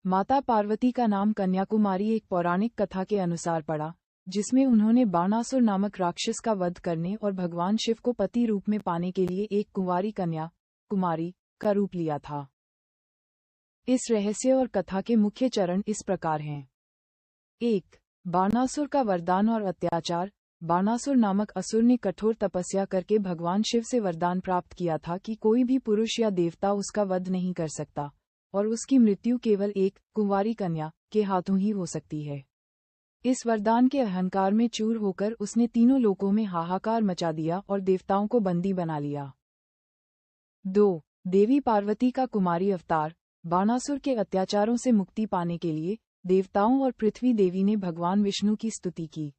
माता पार्वती का नाम कन्याकुमारी एक पौराणिक कथा के अनुसार पड़ा, जिसमें उन्होंने बाणासुर नामक राक्षस का वध करने और भगवान शिव को पति रूप में पाने के लिए एक कुंवारी कन्या, कुमारी, का रूप लिया था। इस रहस्य और कथा के मुख्य चरण इस प्रकार हैं। 1. बाणासुर का वरदान और अत्याचार। बाणासुर नामक असुर ने कठोर तपस्या करके भगवान शिव से वरदान प्राप्त किया था कि कोई भी पुरुष या देवता उसका वध नहीं कर सकता, और उसकी मृत्यु केवल एक कुंवारी कन्या के हाथों ही हो सकती है। इस वरदान के अहंकार में चूर होकर उसने तीनों लोकों में हाहाकार मचा दिया और देवताओं को बंदी बना लिया। 2. देवी पार्वती का कुमारी अवतार। बाणासुर के अत्याचारों से मुक्ति पाने के लिए देवताओं और पृथ्वी देवी ने भगवान विष्णु की स्तुति की।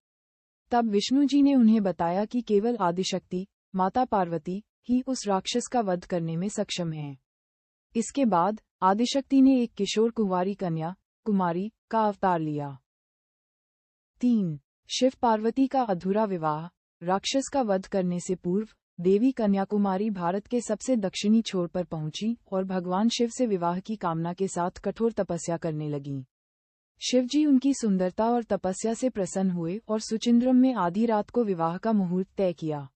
तब विष्णु जी ने उन्हें बताया कि केवल आदिशक्ति, माता पार्वती, ही उस राक्षस का वध करने में सक्षम है। इसके बाद आदिशक्ति ने एक किशोर कुंवारी कन्या, कुमारी, का अवतार लिया। 3. शिव पार्वती का अधूरा विवाह। राक्षस का वध करने से पूर्व देवी कन्याकुमारी भारत के सबसे दक्षिणी छोर पर पहुंची और भगवान शिव से विवाह की कामना के साथ कठोर तपस्या करने लगीं। शिवजी उनकी सुंदरता और तपस्या से प्रसन्न हुए और सुचिंद्रम में आधी रात को विवाह का मुहूर्त तय किया।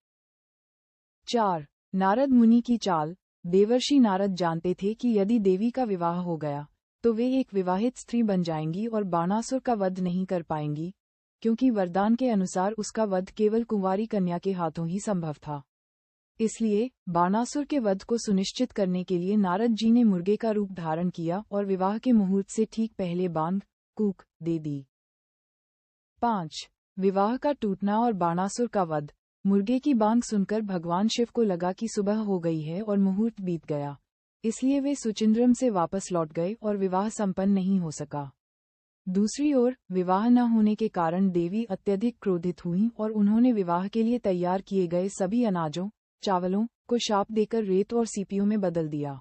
4. नारद मुनि की चाल। देवर्षि नारद जानते थे कि यदि देवी का विवाह हो गया तो वे एक विवाहित स्त्री बन जाएंगी और बाणासुर का वध नहीं कर पाएंगी, क्योंकि वरदान के अनुसार उसका वध केवल कुंवारी कन्या के हाथों ही संभव था। इसलिए बाणासुर के वध को सुनिश्चित करने के लिए नारद जी ने मुर्गे का रूप धारण किया और विवाह के मुहूर्त से ठीक पहले बांग, कूक, दे दी। 5. विवाह का टूटना और बाणासुर का वध। मुर्गे की बांग सुनकर भगवान शिव को लगा कि सुबह हो गई है और मुहूर्त बीत गया, इसलिए वे सुचिंद्रम से वापस लौट गए और विवाह संपन्न नहीं हो सका। दूसरी ओर विवाह न होने के कारण देवी अत्यधिक क्रोधित हुईं और उन्होंने विवाह के लिए तैयार किए गए सभी अनाजों, चावलों को शाप देकर रेत और सीपियों में बदल दिया।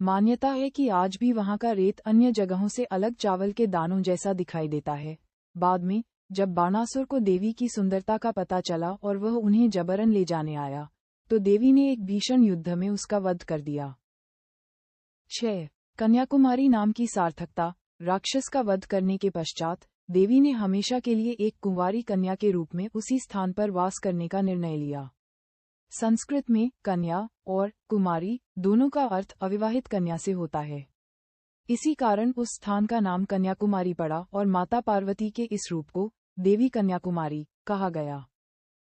मान्यता है कि आज भी वहां का रेत अन्य जगहों से अलग चावल के दानों जैसा दिखाई देता है। बाद में जब बाणासुर को देवी की सुंदरता का पता चला और वह उन्हें जबरन ले जाने आया, तो देवी ने एक भीषण युद्ध में उसका वध कर दिया। 6. कन्याकुमारी नाम की सार्थकता। राक्षस का वध करने के पश्चात देवी ने हमेशा के लिए एक कुंवारी कन्या के रूप में उसी स्थान पर वास करने का निर्णय लिया। संस्कृत में कन्या और कुमारी दोनों का अर्थ अविवाहित कन्या से होता है। इसी कारण उस स्थान का नाम कन्याकुमारी पड़ा और माता पार्वती के इस रूप को देवी कन्याकुमारी कहा गया।